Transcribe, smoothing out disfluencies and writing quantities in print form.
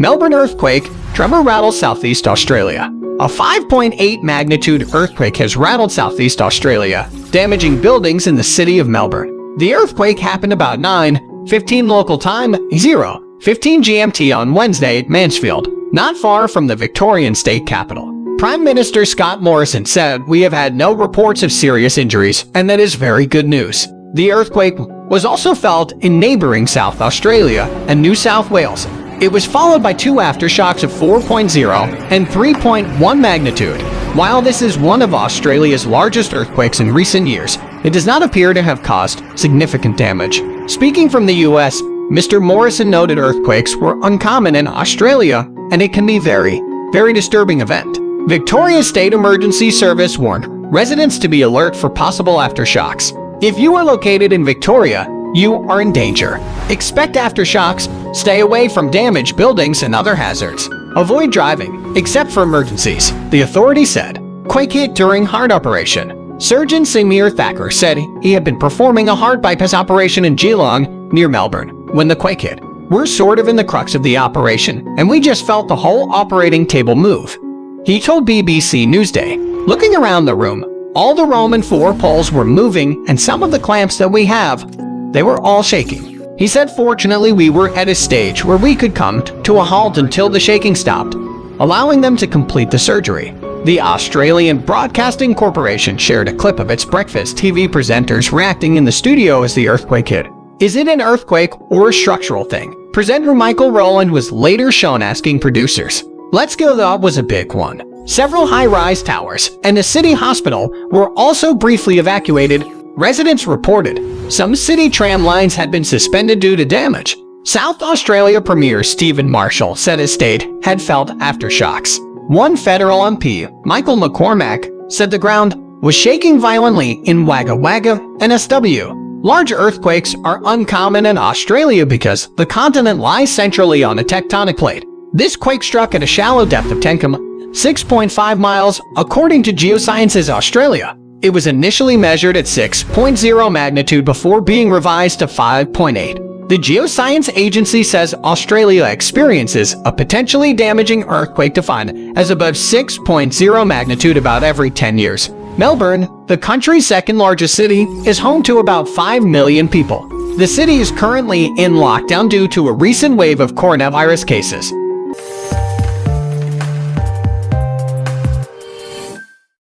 Melbourne earthquake, Tremor rattles Southeast Australia. A 5.8 magnitude earthquake has rattled Southeast Australia, damaging buildings in the city of Melbourne. The earthquake happened about 9:15 local time, 0:15 GMT on Wednesday at Mansfield, not far from the Victorian state capital. Prime Minister Scott Morrison said, "We have had no reports of serious injuries, and that is very good news." The earthquake was also felt in neighbouring South Australia and New South Wales. It was followed by two aftershocks of 4.0 and 3.1 magnitude. While this is one of Australia's largest earthquakes in recent years, it does not appear to have caused significant damage. Speaking from the US, Mr. Morrison noted earthquakes were uncommon in Australia, and it can be very disturbing event. Victoria's State Emergency Service warned residents to be alert for possible aftershocks. If you are located in Victoria, you are in danger. Expect aftershocks, stay away from damaged buildings and other hazards. Avoid driving, except for emergencies, the authority said. Quake hit during heart operation. Surgeon Samir Thacker said he had been performing a heart bypass operation in Geelong, near Melbourne, when the quake hit. "We're sort of in the crux of the operation, and we just felt the whole operating table move," he told BBC Newsday. Looking around the room, all the Roman floor poles were moving, and some of the clamps that we have, they were all shaking. He said, "Fortunately, we were at a stage where we could come to a halt until the shaking stopped, allowing them to complete the surgery." The Australian Broadcasting Corporation shared a clip of its breakfast TV presenters reacting in the studio as the earthquake hit. "Is it an earthquake or a structural thing?" Presenter Michael Rowland was later shown asking producers. "Let's go, that was a big one." Several high-rise towers and a city hospital were also briefly evacuated, residents reported. Some city tram lines had been suspended due to damage. South Australia Premier Stephen Marshall said his state had felt aftershocks. One federal MP, Michael McCormack, said the ground was shaking violently in Wagga Wagga and SW. Large earthquakes are uncommon in Australia because the continent lies centrally on a tectonic plate. This quake struck at a shallow depth of 10.6 miles, according to Geosciences Australia. It was initially measured at 6.0 magnitude before being revised to 5.8. The Geoscience Agency says Australia experiences a potentially damaging earthquake defined as above 6.0 magnitude about every 10 years. Melbourne, the country's second largest city, is home to about 5 million people. The city is currently in lockdown due to a recent wave of coronavirus cases.